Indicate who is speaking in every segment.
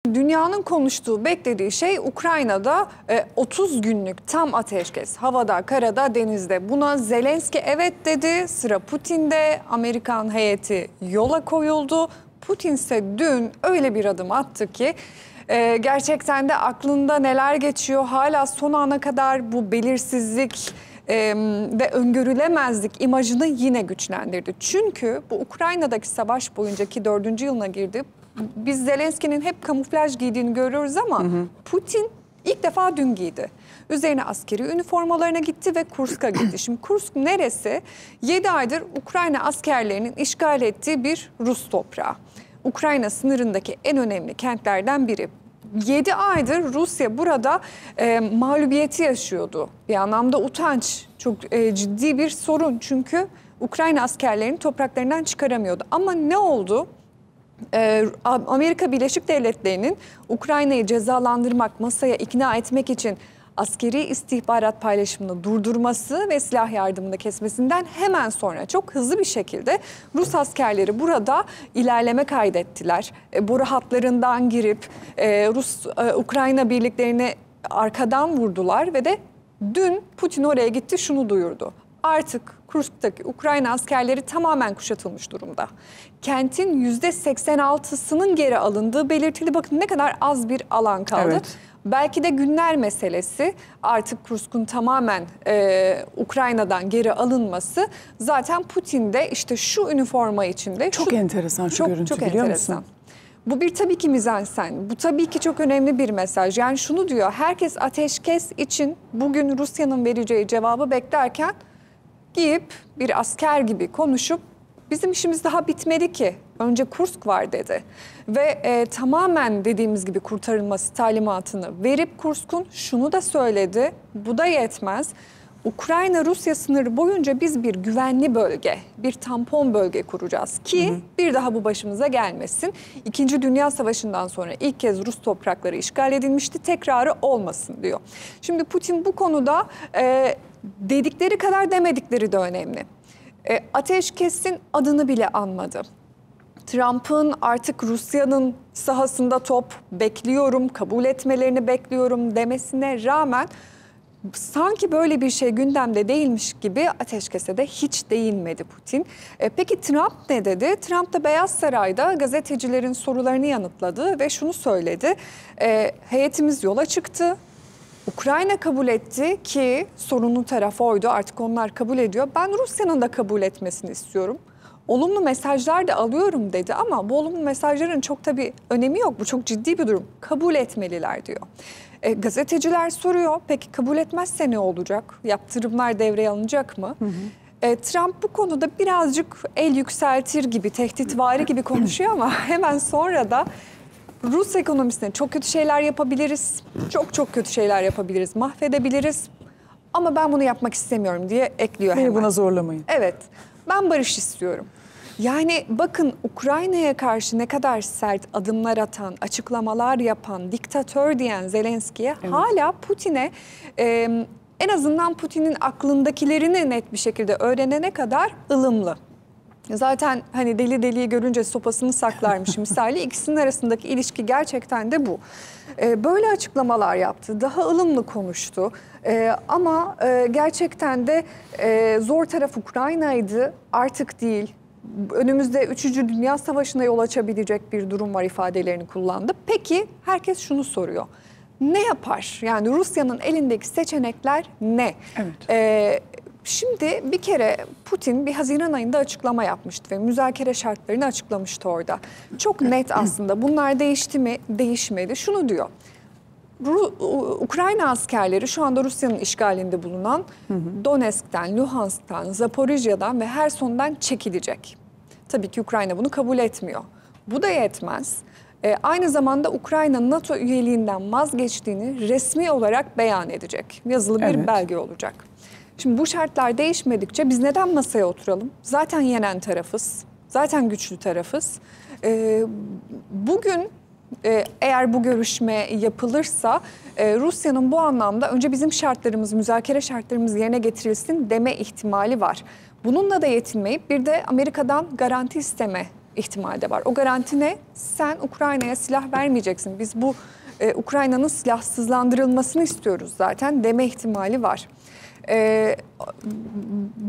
Speaker 1: Dünyanın konuştuğu, beklediği şey Ukrayna'da 30 günlük tam ateşkes. Havada, karada, denizde. Buna Zelenski evet dedi. Sıra Putin'de. Amerikan heyeti yola koyuldu. Putin ise dün öyle bir adım attı ki gerçekten de aklında neler geçiyor. Hala son ana kadar bu belirsizlik ve öngörülemezlik imajını yine güçlendirdi. Çünkü bu Ukrayna'daki savaş boyuncaki 4. yılına girdi. Biz Zelenski'nin hep kamuflaj giydiğini görüyoruz ama Putin ilk defa dün giydi. Üzerine askeri üniformalarına gitti ve Kursk'a gitti. Şimdi Kursk neresi? 7 aydır Ukrayna askerlerinin işgal ettiği bir Rus toprağı. Ukrayna sınırındaki en önemli kentlerden biri. 7 aydır Rusya burada mağlubiyeti yaşıyordu. Bir anlamda utanç, çok ciddi bir sorun. Çünkü Ukrayna askerlerini topraklarından çıkaramıyordu. Ama ne oldu? Amerika Birleşik Devletleri'nin Ukrayna'yı cezalandırmak, masaya ikna etmek için askeri istihbarat paylaşımını durdurması ve silah yardımını kesmesinden hemen sonra çok hızlı bir şekilde Rus askerleri burada ilerleme kaydettiler. Boru hatlarından girip Ukrayna birliklerini arkadan vurdular ve de dün Putin oraya gitti, şunu duyurdu. Artık Kursk'taki Ukrayna askerleri tamamen kuşatılmış durumda. Kentin %86'sının geri alındığı belirtili. Bakın ne kadar az bir alan kaldı. Evet. Belki de günler meselesi, artık Kursk'un tamamen Ukrayna'dan geri alınması. Zaten Putin de işte şu üniforma içinde.
Speaker 2: Çok enteresan şu görüntü,
Speaker 1: çok
Speaker 2: biliyor
Speaker 1: enteresan.
Speaker 2: musun?
Speaker 1: Bu bir tabii ki mizansen. Bu tabii ki çok önemli bir mesaj. Yani şunu diyor, herkes ateşkes için bugün Rusya'nın vereceği cevabı beklerken giyip bir asker gibi konuşup bizim işimiz daha bitmedi ki, önce Kursk var dedi. Ve tamamen dediğimiz gibi kurtarılması talimatını verip Kursk'un şunu da söyledi, bu da yetmez. Ukrayna-Rusya sınırı boyunca biz bir güvenli bölge, bir tampon bölge kuracağız ki bir daha bu başımıza gelmesin. İkinci Dünya Savaşı'ndan sonra ilk kez Rus toprakları işgal edilmişti, tekrarı olmasın diyor. Şimdi Putin bu konuda dedikleri kadar demedikleri de önemli. Ateşkesin adını bile anmadı. Trump'ın artık Rusya'nın sahasında top bekliyorum, kabul etmelerini bekliyorum demesine rağmen sanki böyle bir şey gündemde değilmiş gibi ateşkese de hiç değinmedi Putin. Peki Trump ne dedi? Trump da Beyaz Saray'da gazetecilerin sorularını yanıtladı ve şunu söyledi. Heyetimiz yola çıktı. Ukrayna kabul etti ki sorunlu taraf oydu, artık onlar kabul ediyor. Ben Rusya'nın da kabul etmesini istiyorum. Olumlu mesajlar da alıyorum dedi ama bu olumlu mesajların çok tabii önemi yok. Bu çok ciddi bir durum. Kabul etmeliler diyor. Gazeteciler soruyor, peki kabul etmezse ne olacak? Yaptırımlar devreye alınacak mı? Trump bu konuda birazcık el yükseltir gibi, tehditvari gibi konuşuyor ama hemen sonra da Rus ekonomisine çok kötü şeyler yapabiliriz, çok kötü şeyler yapabiliriz, mahvedebiliriz ama ben bunu yapmak istemiyorum diye ekliyor hemen.
Speaker 2: Beni buna zorlamayın.
Speaker 1: Evet, ben barış istiyorum. Yani bakın Ukrayna'ya karşı ne kadar sert adımlar atan, açıklamalar yapan, diktatör diyen Zelenski'ye hala Putin'e en azından Putin'in aklındakilerini net bir şekilde öğrenene kadar ılımlı. Zaten hani deli deliyi görünce sopasını saklarmış misali, ikisinin arasındaki ilişki gerçekten de bu. Böyle açıklamalar yaptı, daha ılımlı konuştu ama gerçekten de zor taraf Ukrayna'ydı, artık değil. Önümüzde 3. Dünya Savaşı'na yol açabilecek bir durum var ifadelerini kullandı. Peki herkes şunu soruyor. Ne yapar? Yani Rusya'nın elindeki seçenekler ne? Evet. Şimdi bir kere Putin bir Haziran ayında açıklama yapmıştı ve müzakere şartlarını açıklamıştı orada. Çok net aslında. Bunlar değişti mi? Değişmedi. Şunu diyor. Ukrayna askerleri şu anda Rusya'nın işgalinde bulunan Donetsk'ten, Luhansk'tan, Zaporijya'dan ve Herson'dan çekilecek. Tabii ki Ukrayna bunu kabul etmiyor. Bu da yetmez. Aynı zamanda Ukrayna NATO üyeliğinden vazgeçtiğini resmi olarak beyan edecek. Yazılı bir belge olacak. Şimdi bu şartlar değişmedikçe biz neden masaya oturalım? Zaten yenen tarafız, zaten güçlü tarafız. Bugün eğer bu görüşme yapılırsa Rusya'nın bu anlamda önce bizim şartlarımız, müzakere şartlarımız yerine getirilsin deme ihtimali var. Bununla da yetinmeyip bir de Amerika'dan garanti isteme ihtimal de var. O garanti ne? Sen Ukrayna'ya silah vermeyeceksin. Biz bu Ukrayna'nın silahsızlandırılmasını istiyoruz zaten deme ihtimali var.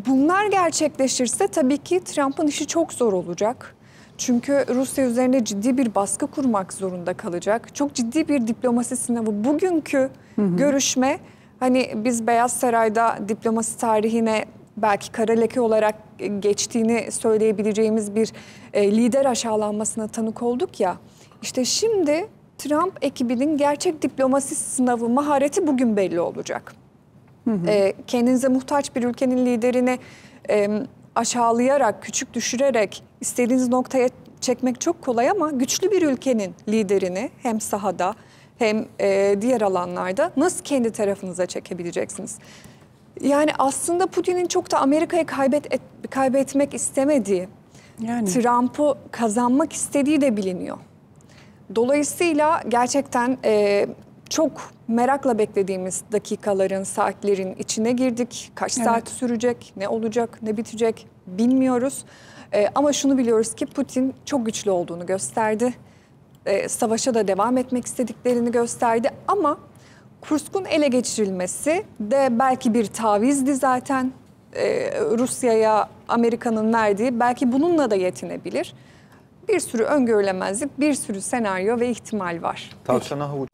Speaker 1: Bunlar gerçekleşirse tabii ki Trump'ın işi çok zor olacak. Çünkü Rusya üzerinde ciddi bir baskı kurmak zorunda kalacak. Çok ciddi bir diplomasi sınavı. Bugünkü görüşme, hani biz Beyaz Saray'da diplomasi tarihine belki kara leke olarak geçtiğini söyleyebileceğimiz bir lider aşağılanmasına tanık olduk ya. İşte şimdi Trump ekibinin gerçek diplomasi sınavı, mahareti bugün belli olacak. Kendinize muhtaç bir ülkenin liderini aşağılayarak, küçük düşürerek istediğiniz noktaya çekmek çok kolay ama güçlü bir ülkenin liderini hem sahada hem diğer alanlarda nasıl kendi tarafınıza çekebileceksiniz? Yani aslında Putin'in çok da Amerika'yı kaybetmek istemediği, Trump'ı kazanmak istediği de biliniyor. Dolayısıyla gerçekten çok merakla beklediğimiz dakikaların, saatlerin içine girdik. Kaç saat sürecek, ne olacak, ne bitecek bilmiyoruz. Ama şunu biliyoruz ki Putin çok güçlü olduğunu gösterdi. Savaşa da devam etmek istediklerini gösterdi. Ama Kursk'un ele geçirilmesi de belki bir tavizdi zaten. Rusya'ya Amerika'nın verdiği, belki bununla da yetinebilir. Bir sürü öngörülemezlik, bir sürü senaryo ve ihtimal var.
Speaker 2: Tavşana havuç